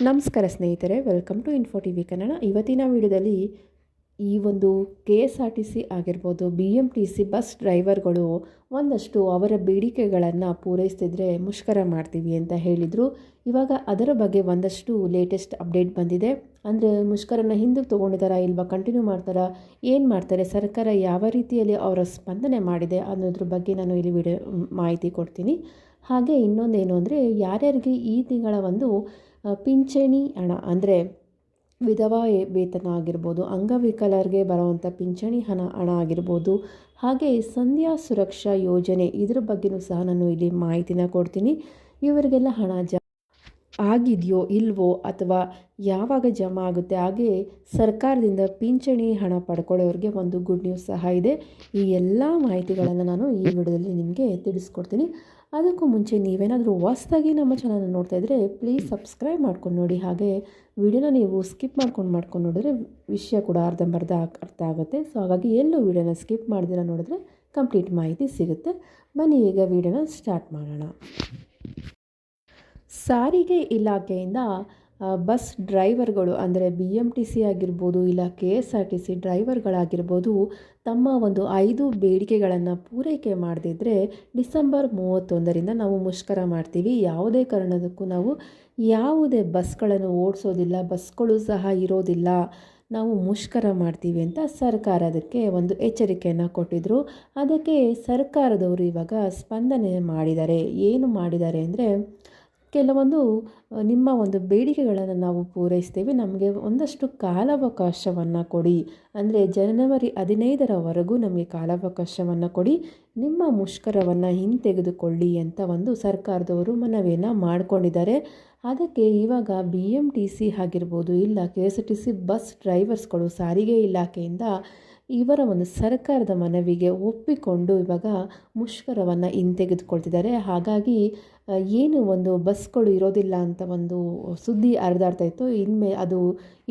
ನಮಸ್ಕಾರ ಸ್ನೇಹಿತರೆ, welcome to info T V Kannada. ಇವತ್ತಿನ ವಿಡಿಯೋದಲ್ಲಿ ಈ ಒಂದು KSRTC ಆಗಿರ್ಬೋದು, BMTC ಬಸ್ ಡ್ರೈವರ್ಗಳು ಒಂದಷ್ಟು ಅವರ ಬೇಡಿಕೆಗಳನ್ನು ಪೂರೈಸ್ತಿದ್ರೆ ಮುಷ್ಕರ ಮಾಡ್ತೀವಿ ಅಂತ ಹೇಳಿದರು. ಇವಾಗ ಅದರ ಬಗ್ಗೆ ಒಂದಷ್ಟು ಲೇಟೆಸ್ಟ್ ಅಪ್ಡೇಟ್ ಬಂದಿದೆ. ಅಂದರೆ ಮುಷ್ಕರನ ಹಿಂದಕ್ಕೆ ತೊಗೊಂಡಿದ್ದಾರಾ ಇಲ್ವಾ, ಕಂಟಿನ್ಯೂ ಮಾಡ್ತಾರಾ, ಏನು ಮಾಡ್ತಾರೆ, ಸರ್ಕಾರ ಯಾವ ರೀತಿಯಲ್ಲಿ ಅವರ ಸ್ಪಂದನೆ ಮಾಡಿದೆ ಅನ್ನೋದ್ರ ಬಗ್ಗೆ ನಾನು ಇಲ್ಲಿ ಮಾಹಿತಿ ಕೊಡ್ತೀನಿ. ಹಾಗೆ ಇನ್ನೊಂದೇನು ಅಂದರೆ, ಯಾರ್ಯಾರಿಗೆ ಈ ತಿಂಗಳ ಒಂದು ಪಿಂಚಣಿ ಹಣ ಅಂದರೆ ವಿಧವಾ ವೇತನ ಆಗಿರ್ಬೋದು, ಅಂಗವಿಕಲರಿಗೆ ಬರುವಂಥ ಪಿಂಚಣಿ ಹಣ ಆಗಿರ್ಬೋದು, ಹಾಗೆ ಸಂಧ್ಯಾ ಸುರಕ್ಷಾ ಯೋಜನೆ ಇದ್ರ ಬಗ್ಗೆಯೂ ಸಹ ನಾನು ಇಲ್ಲಿ ಮಾಹಿತಿನ ಕೊಡ್ತೀನಿ. ಇವರಿಗೆಲ್ಲ ಹಣ ಆಗಿದೆಯೋ ಇಲ್ವೋ ಅಥವಾ ಯಾವಾಗ ಜಮಾ ಆಗುತ್ತೆ, ಹಾಗೆ ಸರ್ಕಾರದಿಂದ ಪಿಂಚಣಿ ಹಣ ಪಡ್ಕೊಳ್ಳೋರಿಗೆ ಒಂದು ಗುಡ್ ನ್ಯೂಸ್ ಸಹ ಇದೆ. ಈ ಎಲ್ಲ ಮಾಹಿತಿಗಳನ್ನು ನಾನು ಈ ವಿಡಿಯೋದಲ್ಲಿ ನಿಮಗೆ ತಿಳಿಸ್ಕೊಡ್ತೀನಿ. ಅದಕ್ಕೂ ಮುಂಚೆ ನೀವೇನಾದರೂ ಹೊಸದಾಗಿ ನಮ್ಮ ಚಾನಲ್ ನೋಡ್ತಾ ಇದ್ದರೆ ಪ್ಲೀಸ್ ಸಬ್ಸ್ಕ್ರೈಬ್ ಮಾಡ್ಕೊಂಡು ನೋಡಿ. ಹಾಗೆ ವಿಡಿಯೋನ ನೀವು ಸ್ಕಿಪ್ ಮಾಡ್ಕೊಂಡು ನೋಡಿದ್ರೆ ವಿಷಯ ಕೂಡ ಅರ್ಧಂಬರ್ಧ ಅರ್ಥ ಆಗುತ್ತೆ. ಸೊ ಹಾಗಾಗಿ ಎಲ್ಲೂ ವಿಡಿಯೋನ ಸ್ಕಿಪ್ ಮಾಡ್ದಿರ ನೋಡಿದ್ರೆ ಕಂಪ್ಲೀಟ್ ಮಾಹಿತಿ ಸಿಗುತ್ತೆ. ಬನ್ನಿ ಈಗ ವಿಡಿಯೋನ ಸ್ಟಾರ್ಟ್ ಮಾಡೋಣ. ಸಾರಿಗೆ ಇಲಾಖೆಯಿಂದ ಬಸ್ ಡ್ರೈವರ್ಗಳು ಅಂದರೆ BMTC ಆಗಿರ್ಬೋದು ಇಲ್ಲ KSRTC ಡ್ರೈವರ್ಗಳಾಗಿರ್ಬೋದು ತಮ್ಮ ಒಂದು 5 ಬೇಡಿಕೆಗಳನ್ನು ಪೂರೈಕೆ ಮಾಡದಿದ್ದರೆ ಡಿಸೆಂಬರ್ 31ರಿಂದ ನಾವು ಮುಷ್ಕರ ಮಾಡ್ತೀವಿ. ಯಾವುದೇ ಕಾರಣಕ್ಕೂ ನಾವು ಯಾವುದೇ ಬಸ್ಗಳನ್ನು ಓಡಿಸೋದಿಲ್ಲ, ಬಸ್ಗಳು ಸಹ ಇರೋದಿಲ್ಲ, ನಾವು ಮುಷ್ಕರ ಮಾಡ್ತೀವಿ ಅಂತ ಸರ್ಕಾರ ಅದಕ್ಕೆ ಒಂದು ಎಚ್ಚರಿಕೆಯನ್ನು ಕೊಟ್ಟಿದ್ದರು. ಅದಕ್ಕೆ ಸರ್ಕಾರದವರು ಇವಾಗ ಸ್ಪಂದನೆ ಮಾಡಿದ್ದಾರೆ. ಏನು ಮಾಡಿದ್ದಾರೆ ಅಂದರೆ, ಕೆಲವೊಂದು ನಿಮ್ಮ ಒಂದು ಬೇಡಿಕೆಗಳನ್ನು ನಾವು ಪೂರೈಸ್ತೇವೆ, ನಮಗೆ ಒಂದಷ್ಟು ಕಾಲಾವಕಾಶವನ್ನು ಕೊಡಿ, ಅಂದರೆ ಜನವರಿ 15ರವರೆಗೂ ನಮಗೆ ಕಾಲಾವಕಾಶವನ್ನು ಕೊಡಿ, ನಿಮ್ಮ ಮುಷ್ಕರವನ್ನು ಹಿಂತೆಗೆದುಕೊಳ್ಳಿ ಅಂತ ಒಂದು ಸರ್ಕಾರದವರು ಮನವಿಯನ್ನು ಮಾಡಿಕೊಂಡಿದ್ದಾರೆ. ಅದಕ್ಕೆ ಇವಾಗ BMTC ಆಗಿರ್ಬೋದು ಇಲ್ಲ KSRTC ಬಸ್ ಡ್ರೈವರ್ಸ್ಗಳು ಸಾರಿಗೆ ಇಲಾಖೆಯಿಂದ ಇವರ ಒಂದು ಸರ್ಕಾರದ ಮನವಿಗೆ ಒಪ್ಪಿಕೊಂಡು ಇವಾಗ ಮುಷ್ಕರವನ್ನು ಹಿಂತೆಗೆದುಕೊಳ್ತಿದ್ದಾರೆ. ಹಾಗಾಗಿ ಏನು ಒಂದು ಬಸ್ಗಳು ಇರೋದಿಲ್ಲ ಅಂತ ಒಂದು ಸುದ್ದಿ ಹರಿದಾಡ್ತಾ ಇತ್ತು,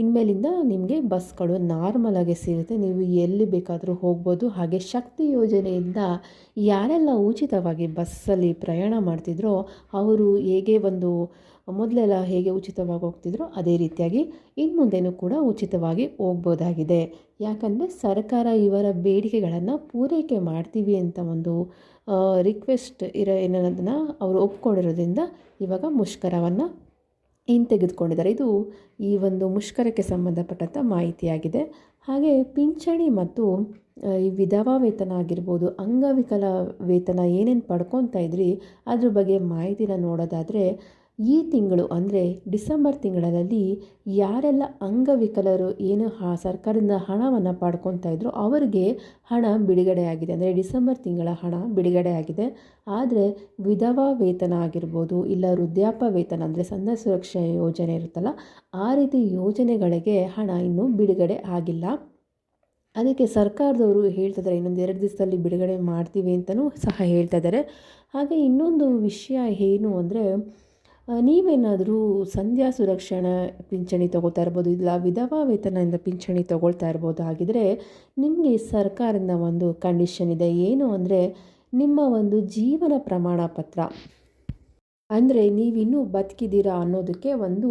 ಇನ್ಮೇಲಿಂದ ನಿಮಗೆ ಬಸ್ಗಳು ನಾರ್ಮಲಾಗಿ ಸಿಗುತ್ತೆ, ನೀವು ಎಲ್ಲಿ ಬೇಕಾದರೂ ಹೋಗ್ಬೋದು. ಹಾಗೆ ಶಕ್ತಿ ಯೋಜನೆಯಿಂದ ಯಾರೆಲ್ಲ ಉಚಿತವಾಗಿ ಬಸ್ಸಲ್ಲಿ ಪ್ರಯಾಣ ಮಾಡ್ತಿದ್ರೋ ಅವರು ಹೇಗೆ ಮೊದಲೆಲ್ಲ ಹೇಗೆ ಉಚಿತವಾಗಿ ಹೋಗ್ತಿದ್ರೋ ಅದೇ ರೀತಿಯಾಗಿ ಇನ್ನು ಮುಂದೆನೂ ಕೂಡ ಉಚಿತವಾಗಿ ಹೋಗ್ಬೋದಾಗಿದೆ. ಯಾಕಂದರೆ ಸರ್ಕಾರ ಇವರ ಬೇಡಿಕೆಗಳನ್ನು ಪೂರೈಕೆ ಮಾಡ್ತೀವಿ ಅಂತ ಒಂದು ರಿಕ್ವೆಸ್ಟ್ ಏನನ್ನೋದನ್ನು ಅವರು ಒಪ್ಕೊಂಡಿರೋದ್ರಿಂದ ಇವಾಗ ಮುಷ್ಕರವನ್ನು ಹಿಂತೆಗೆದುಕೊಂಡಿದ್ದಾರೆ. ಇದು ಈ ಒಂದು ಮುಷ್ಕರಕ್ಕೆ ಸಂಬಂಧಪಟ್ಟಂಥ ಮಾಹಿತಿಯಾಗಿದೆ. ಹಾಗೆ ಪಿಂಚಣಿ ಮತ್ತು ಈ ವಿಧವಾ ವೇತನ ಆಗಿರ್ಬೋದು, ಅಂಗವಿಕಲ ವೇತನ ಏನೇನು ಪಡ್ಕೊತಾ ಇದ್ರಿ ಅದ್ರ ಬಗ್ಗೆ ಮಾಹಿತಿನ ನೋಡೋದಾದರೆ, ಈ ತಿಂಗಳು ಅಂದರೆ ಡಿಸೆಂಬರ್ ತಿಂಗಳಲ್ಲಿ ಯಾರೆಲ್ಲ ಅಂಗವಿಕಲರು ಏನು ಸರ್ಕಾರದಿಂದ ಹಣವನ್ನು ಪಡ್ಕೊತಾ ಇದ್ರು ಅವರಿಗೆ ಹಣ ಬಿಡುಗಡೆ ಆಗಿದೆ. ಅಂದರೆ ಡಿಸೆಂಬರ್ ತಿಂಗಳ ಹಣ ಬಿಡುಗಡೆ ಆಗಿದೆ. ಆದರೆ ವಿಧವಾ ವೇತನ ಆಗಿರ್ಬೋದು ಇಲ್ಲ ವೃದ್ಧಾಪ್ಯ ವೇತನ ಅಂದರೆ ಸಂಧ್ಯಾ ಸುರಕ್ಷಾ ಯೋಜನೆ ಇರುತ್ತಲ್ಲ, ಆ ರೀತಿ ಯೋಜನೆಗಳಿಗೆ ಹಣ ಇನ್ನೂ ಬಿಡುಗಡೆ ಆಗಿಲ್ಲ. ಅದಕ್ಕೆ ಸರ್ಕಾರದವರು ಹೇಳ್ತಿದ್ದಾರೆ ಇನ್ನೊಂದು 2 ದಿವಸದಲ್ಲಿ ಬಿಡುಗಡೆ ಮಾಡ್ತೀವಿ ಅಂತಲೂ ಸಹ ಹೇಳ್ತಾ ಇದ್ದಾರೆ. ಹಾಗೆ ಇನ್ನೊಂದು ವಿಷಯ ಏನು ಅಂದರೆ, ನೀವೇನಾದರೂ ಸಂಧ್ಯಾ ಸುರಕ್ಷಣಾ ಪಿಂಚಣಿ ತೊಗೊಳ್ತಾ ಇರ್ಬೋದು ಇಲ್ಲ ವಿಧವಾ ವೇತನದಿಂದ ಪಿಂಚಣಿ ತೊಗೊಳ್ತಾ ಇರ್ಬೋದು. ಹಾಗಿದ್ರೆ ನಿಮಗೆ ಸರ್ಕಾರದಿಂದ ಒಂದು ಕಂಡೀಷನ್ ಇದೆ. ಏನು ಅಂದರೆ, ನಿಮ್ಮ ಒಂದು ಜೀವನ ಪ್ರಮಾಣ ಪತ್ರ, ಅಂದರೆ ನೀವಿನ್ನೂ ಬದುಕಿದ್ದೀರಾ ಅನ್ನೋದಕ್ಕೆ ಒಂದು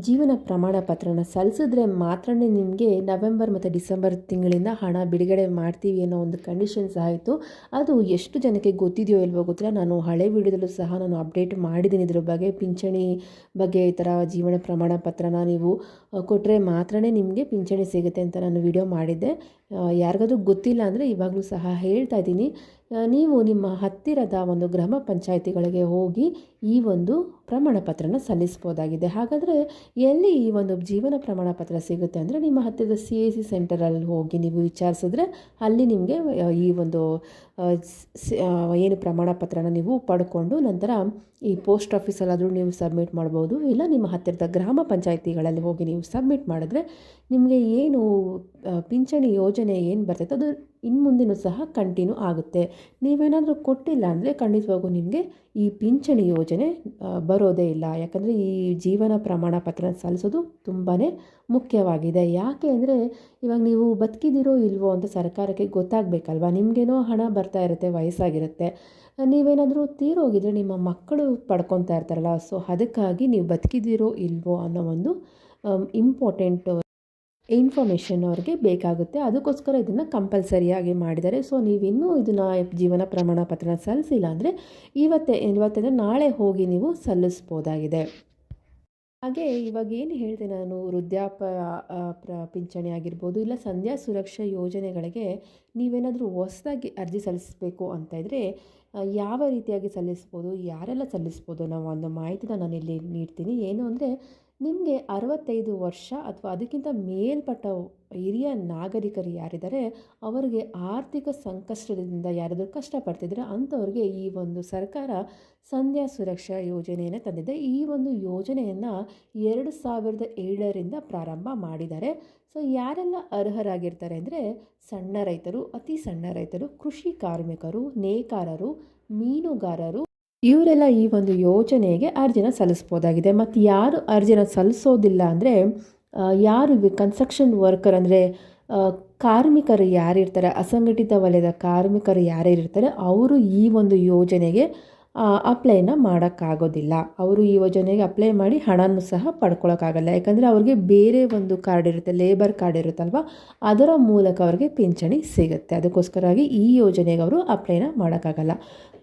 ಜೀವನ ಪ್ರಮಾಣ ಪತ್ರನ ಸಲ್ಲಿಸಿದ್ರೆ ಮಾತ್ರ ನಿಮಗೆ ನವೆಂಬರ್ ಮತ್ತು ಡಿಸೆಂಬರ್ ತಿಂಗಳಿಂದ ಹಣ ಬಿಡುಗಡೆ ಮಾಡ್ತೀವಿ ಅನ್ನೋ ಒಂದು ಕಂಡೀಷನ್ಸ್ ಆಯಿತು. ಅದು ಎಷ್ಟು ಜನಕ್ಕೆ ಗೊತ್ತಿದೆಯೋ ಇಲ್ವೋ ಗೊತ್ತಿಲ್ಲ. ನಾನು ಹಳೆ ವಿಡಿಯೋದಲ್ಲೂ ಸಹ ನಾನು ಅಪ್ಡೇಟ್ ಮಾಡಿದ್ದೀನಿ ಇದ್ರ ಬಗ್ಗೆ, ಪಿಂಚಣಿ ಬಗ್ಗೆ. ಈ ಥರ ಜೀವನ ಪ್ರಮಾಣ ಪತ್ರನ ನೀವು ಕೊಟ್ಟರೆ ಮಾತ್ರ ನಿಮಗೆ ಪಿಂಚಣಿ ಸಿಗುತ್ತೆ ಅಂತ ನಾನು ವಿಡಿಯೋ ಮಾಡಿದ್ದೆ. ಯಾರಿಗಾದ್ರೂ ಗೊತ್ತಿಲ್ಲ ಅಂದರೆ ಇವಾಗಲೂ ಸಹ ಹೇಳ್ತಾ ಇದ್ದೀನಿ, ನೀವು ನಿಮ್ಮ ಹತ್ತಿರದ ಒಂದು ಗ್ರಾಮ ಪಂಚಾಯಿತಿಗಳಿಗೆ ಹೋಗಿ ಈ ಒಂದು ಪ್ರಮಾಣ ಪತ್ರನ ಸಲ್ಲಿಸ್ಬೋದಾಗಿದೆ. ಹಾಗಾದರೆ ಎಲ್ಲಿ ಈ ಒಂದು ಜೀವನ ಪ್ರಮಾಣ ಪತ್ರ ಸಿಗುತ್ತೆ ಅಂದರೆ, ನಿಮ್ಮ ಹತ್ತಿರದ CIC ಸೆಂಟರಲ್ಲಿ ಹೋಗಿ ನೀವು ವಿಚಾರಿಸಿದ್ರೆ ಅಲ್ಲಿ ನಿಮಗೆ ಈ ಒಂದು ಏನು ಪ್ರಮಾಣ ಪತ್ರನ ನೀವು ಪಡ್ಕೊಂಡು ನಂತರ ಈ ಪೋಸ್ಟ್ ಆಫೀಸಲ್ಲಾದರೂ ನೀವು ಸಬ್ಮಿಟ್ ಮಾಡ್ಬೋದು, ಇಲ್ಲ ನಿಮ್ಮ ಹತ್ತಿರದ ಗ್ರಾಮ ಪಂಚಾಯಿತಿಗಳಲ್ಲಿ ಹೋಗಿ ನೀವು ಸಬ್ಮಿಟ್ ಮಾಡಿದ್ರೆ ನಿಮಗೆ ಏನು ಪಿಂಚಣಿ ಯೋಜನೆ ಯೋಜನೆ ಏನು ಬರ್ತೈತೆ ಅದು ಇನ್ನು ಮುಂದೆನೂ ಸಹ ಕಂಟಿನ್ಯೂ ಆಗುತ್ತೆ. ನೀವೇನಾದರೂ ಕೊಟ್ಟಿಲ್ಲ ಅಂದರೆ ಖಂಡಿತವಾಗೂ ನಿಮಗೆ ಈ ಪಿಂಚಣಿ ಯೋಜನೆ ಬರೋದೇ ಇಲ್ಲ. ಯಾಕಂದರೆ ಈ ಜೀವನ ಪ್ರಮಾಣ ಪತ್ರ ಸಲ್ಲಿಸೋದು ತುಂಬಾ ಮುಖ್ಯವಾಗಿದೆ. ಯಾಕೆ ಅಂದರೆ ಇವಾಗ ನೀವು ಬದುಕಿದಿರೋ ಇಲ್ವೋ ಅಂತ ಸರ್ಕಾರಕ್ಕೆ ಗೊತ್ತಾಗಬೇಕಲ್ವ. ನಿಮಗೇನೋ ಹಣ ಬರ್ತಾ ಇರುತ್ತೆ, ವಯಸ್ಸಾಗಿರುತ್ತೆ, ನೀವೇನಾದರೂ ತೀರೋಗಿದ್ರೆ ನಿಮ್ಮ ಮಕ್ಕಳು ಪಡ್ಕೊತಾ ಇರ್ತಾರಲ್ಲ, ಸೊ ಅದಕ್ಕಾಗಿ ನೀವು ಬದುಕಿದಿರೋ ಇಲ್ವೋ ಅನ್ನೋ ಒಂದು ಇಂಪಾರ್ಟೆಂಟ್ ಇನ್ಫಾರ್ಮೇಷನ್ ಅವ್ರಿಗೆ ಬೇಕಾಗುತ್ತೆ. ಅದಕ್ಕೋಸ್ಕರ ಇದನ್ನು ಕಂಪಲ್ಸರಿಯಾಗಿ ಮಾಡಿದ್ದಾರೆ. ಸೊ ನೀವಿನ್ನೂ ಇದನ್ನು ಜೀವನ ಪ್ರಮಾಣ ಪತ್ರನ ಸಲ್ಲಿಸಿಲ್ಲ ಅಂದರೆ ಇವತ್ತಿಂದ ನಾಳೆ ಹೋಗಿ ನೀವು ಸಲ್ಲಿಸ್ಬೋದಾಗಿದೆ. ಹಾಗೆ ಇವಾಗ ಏನು ಹೇಳಿದೆ ನಾನು, ವೃದ್ಧಾಪ್ಯ ಪಿಂಚಣಿ ಆಗಿರ್ಬೋದು, ಇಲ್ಲ ಸಂಧ್ಯಾ ಸುರಕ್ಷಾ ಯೋಜನೆಗಳಿಗೆ ನೀವೇನಾದರೂ ಹೊಸದಾಗಿ ಅರ್ಜಿ ಸಲ್ಲಿಸಬೇಕು ಅಂತ ಇದ್ದರೆ ಯಾವ ರೀತಿಯಾಗಿ ಸಲ್ಲಿಸ್ಬೋದು, ಯಾರೆಲ್ಲ ಸಲ್ಲಿಸ್ಬೋದು ನಾವು ಒಂದು ಮಾಹಿತಿನ ನಾನಿಲ್ಲಿ ನೀಡ್ತೀನಿ. ಏನು ಅಂದರೆ ನಿಮಗೆ 65 ವರ್ಷ ಅಥವಾ ಅದಕ್ಕಿಂತ ಮೇಲ್ಪಟ್ಟ ಹಿರಿಯ ನಾಗರಿಕರು ಯಾರಿದ್ದಾರೆ ಅವರಿಗೆ ಆರ್ಥಿಕ ಸಂಕಷ್ಟದಿಂದ ಯಾರಾದರೂ ಕಷ್ಟಪಡ್ತಿದ್ರೆ ಅಂಥವ್ರಿಗೆ ಈ ಒಂದು ಸರ್ಕಾರ ಸಂಧ್ಯಾ ಸುರಕ್ಷಾ ಯೋಜನೆಯನ್ನು ತಂದಿದೆ. ಈ ಒಂದು ಯೋಜನೆಯನ್ನು 2007ರಿಂದ ಪ್ರಾರಂಭ ಮಾಡಿದ್ದಾರೆ. ಸೊ ಯಾರೆಲ್ಲ ಅರ್ಹರಾಗಿರ್ತಾರೆ ಅಂದರೆ ಸಣ್ಣ ರೈತರು, ಅತಿ ಸಣ್ಣ ರೈತರು, ಕೃಷಿ ಕಾರ್ಮಿಕರು, ನೇಕಾರರು, ಮೀನುಗಾರರು, ಇವರೆಲ್ಲ ಈ ಒಂದು ಯೋಜನೆಗೆ ಅರ್ಜಿನ ಸಲ್ಲಿಸ್ಬೋದಾಗಿದೆ. ಮತ್ತು ಯಾರು ಅರ್ಜಿನ ಸಲ್ಲಿಸೋದಿಲ್ಲ ಅಂದರೆ ಯಾರು ಕನ್ಸ್ಟ್ರಕ್ಷನ್ ವರ್ಕರ್ ಅಂದರೆ ಕಾರ್ಮಿಕರು ಯಾರಿರ್ತಾರೆ, ಅಸಂಘಟಿತ ವಲಯದ ಕಾರ್ಮಿಕರು ಯಾರ್ಯಾರಿರ್ತಾರೆ ಅವರು ಈ ಒಂದು ಯೋಜನೆಗೆ ಅಪ್ಲೈನ ಮಾಡೋಕ್ಕಾಗೋದಿಲ್ಲ. ಅವರು ಈ ಯೋಜನೆಗೆ ಅಪ್ಲೈ ಮಾಡಿ ಹಣನೂ ಸಹ ಪಡ್ಕೊಳಕ್ಕಾಗಲ್ಲ. ಯಾಕಂದರೆ ಅವ್ರಿಗೆ ಬೇರೆ ಒಂದು ಕಾರ್ಡ್ ಇರುತ್ತೆ, ಲೇಬರ್ ಕಾರ್ಡ್ ಇರುತ್ತಲ್ವ, ಅದರ ಮೂಲಕ ಅವ್ರಿಗೆ ಪಿಂಚಣಿ ಸಿಗುತ್ತೆ. ಅದಕ್ಕೋಸ್ಕರವಾಗಿ ಈ ಯೋಜನೆಗೆ ಅವರು ಅಪ್ಲೈನ ಮಾಡೋಕ್ಕಾಗಲ್ಲ.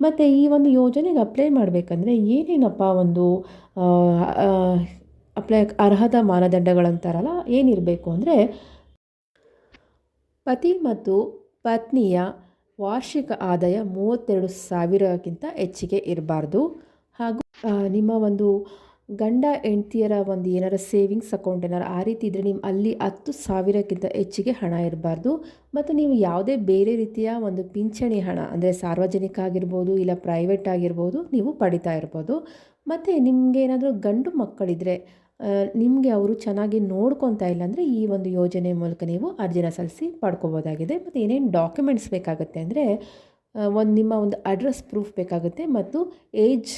ಮತ್ತು ಈ ಒಂದು ಯೋಜನೆಗೆ ಅಪ್ಲೈ ಮಾಡಬೇಕಂದ್ರೆ ಏನೇನಪ್ಪ ಒಂದು ಅರ್ಹತಾ ಮಾನದಂಡಗಳಂತಾರಲ್ಲ, ಏನಿರಬೇಕು ಅಂದರೆ ಪತಿ ಮತ್ತು ಪತ್ನಿಯ ವಾರ್ಷಿಕ ಆದಾಯ 32,000ಕ್ಕಿಂತ ಹೆಚ್ಚಿಗೆ ಇರಬಾರ್ದು. ಹಾಗೂ ನಿಮ್ಮ ಒಂದು ಗಂಡ ಹೆಂಡ್ತಿಯರ ಒಂದು ಏನಾರ ಸೇವಿಂಗ್ಸ್ ಅಕೌಂಟ್ ಏನಾರು ಆ ರೀತಿ ಇದ್ದರೆ ನೀವು ಅಲ್ಲಿ 10,000ಕ್ಕಿಂತ ಹೆಚ್ಚಿಗೆ ಹಣ ಇರಬಾರ್ದು. ಮತ್ತು ನೀವು ಯಾವುದೇ ಬೇರೆ ರೀತಿಯ ಒಂದು ಪಿಂಚಣಿ ಹಣ ಅಂದರೆ ಸಾರ್ವಜನಿಕ ಆಗಿರ್ಬೋದು ಇಲ್ಲ ಪ್ರೈವೇಟ್ ಆಗಿರ್ಬೋದು ನೀವು ಪಡಿತಾ ಇರ್ಬೋದು. ಮತ್ತು ನಿಮಗೆ ಏನಾದರೂ ಗಂಡು ಮಕ್ಕಳಿದ್ರೆ ನಿಮಗೆ ಅವರು ಚೆನ್ನಾಗಿ ನೋಡ್ಕೊತಾ ಇಲ್ಲ ಅಂದರೆ ಈ ಒಂದು ಯೋಜನೆ ಮೂಲಕ ನೀವು ಅರ್ಜಿನ ಸಲ್ಲಿಸಿ ಪಡ್ಕೋಬೋದಾಗಿದೆ. ಮತ್ತು ಏನೇನು ಡಾಕ್ಯುಮೆಂಟ್ಸ್ ಬೇಕಾಗುತ್ತೆ ಅಂದರೆ ನಿಮ್ಮ ಒಂದು ಅಡ್ರೆಸ್ ಪ್ರೂಫ್ ಬೇಕಾಗುತ್ತೆ, ಮತ್ತು ಏಜ್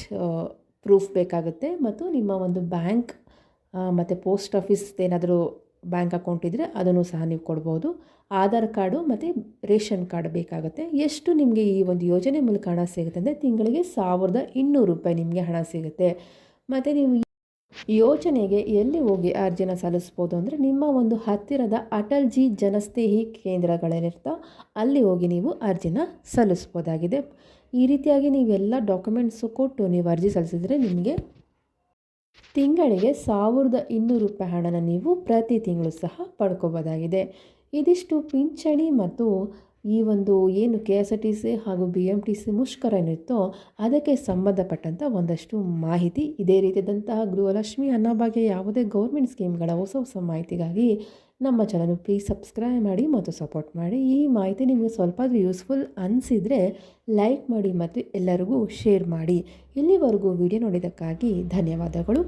ಪ್ರೂಫ್ ಬೇಕಾಗುತ್ತೆ, ಮತ್ತು ನಿಮ್ಮ ಒಂದು ಬ್ಯಾಂಕ್ ಮತ್ತು ಪೋಸ್ಟ್ ಆಫೀಸ್ ಏನಾದರೂ ಬ್ಯಾಂಕ್ ಅಕೌಂಟ್ ಇದ್ದರೆ ಅದನ್ನು ಸಹ ನೀವು ಕೊಡ್ಬೋದು. ಆಧಾರ್ ಕಾರ್ಡು ಮತ್ತು ರೇಷನ್ ಕಾರ್ಡ್ ಬೇಕಾಗುತ್ತೆ. ಎಷ್ಟು ನಿಮಗೆ ಈ ಒಂದು ಯೋಜನೆ ಮೂಲಕ ಹಣ ಸಿಗುತ್ತೆ ಅಂದರೆ ತಿಂಗಳಿಗೆ 1,200 ರೂಪಾಯಿ ನಿಮಗೆ ಹಣ ಸಿಗುತ್ತೆ. ಮತ್ತು ನೀವು ಯೋಜನೆಗೆ ಎಲ್ಲಿ ಹೋಗಿ ಅರ್ಜಿನ ಸಲ್ಲಿಸ್ಬೋದು ಅಂದರೆ ನಿಮ್ಮ ಒಂದು ಹತ್ತಿರದ ಅಟಲ್ ಜಿ ಜನಸ್ನೇಹಿ ಕೇಂದ್ರಗಳೇನಿರ್ತೋ ಅಲ್ಲಿ ಹೋಗಿ ನೀವು ಅರ್ಜಿನ ಸಲ್ಲಿಸ್ಬೋದಾಗಿದೆ. ಈ ರೀತಿಯಾಗಿ ನೀವೆಲ್ಲ ಡಾಕ್ಯುಮೆಂಟ್ಸು ಕೊಟ್ಟು ನೀವು ಅರ್ಜಿ ಸಲ್ಲಿಸಿದರೆ ನಿಮಗೆ ತಿಂಗಳಿಗೆ 1,200 ರೂಪಾಯಿ ಹಣನ ನೀವು ಪ್ರತಿ ತಿಂಗಳು ಸಹ ಪಡ್ಕೋಬೋದಾಗಿದೆ. ಇದಿಷ್ಟು ಪಿಂಚಣಿ ಮತ್ತು ಈ ಒಂದು ಏನು KSRTC ಹಾಗೂ BMTC ಮುಷ್ಕರ ಏನಿತ್ತೋ ಅದಕ್ಕೆ ಸಂಬಂಧಪಟ್ಟಂಥ ಒಂದಷ್ಟು ಮಾಹಿತಿ. ಇದೇ ರೀತಿಯಾದಂತಹ ಗೃಹಲಕ್ಷ್ಮಿ, ಅನ್ನಭಾಗ್ಯ, ಯಾವುದೇ ಗೌರ್ಮೆಂಟ್ ಸ್ಕೀಮ್ಗಳ ಹೊಸ ಮಾಹಿತಿಗಾಗಿ ನಮ್ಮ ಚಾನಲ್ ಪ್ಲೀಸ್ ಸಬ್ಸ್ಕ್ರೈಬ್ ಮಾಡಿ ಮತ್ತು ಸಪೋರ್ಟ್ ಮಾಡಿ. ಈ ಮಾಹಿತಿ ನಿಮಗೆ ಸ್ವಲ್ಪ ಯೂಸ್ಫುಲ್ ಅನಿಸಿದರೆ ಲೈಕ್ ಮಾಡಿ ಮತ್ತು ಎಲ್ಲರಿಗೂ ಶೇರ್ ಮಾಡಿ. ಇಲ್ಲಿವರೆಗೂ ವಿಡಿಯೋ ನೋಡಿದ್ದಕ್ಕಾಗಿ ಧನ್ಯವಾದಗಳು.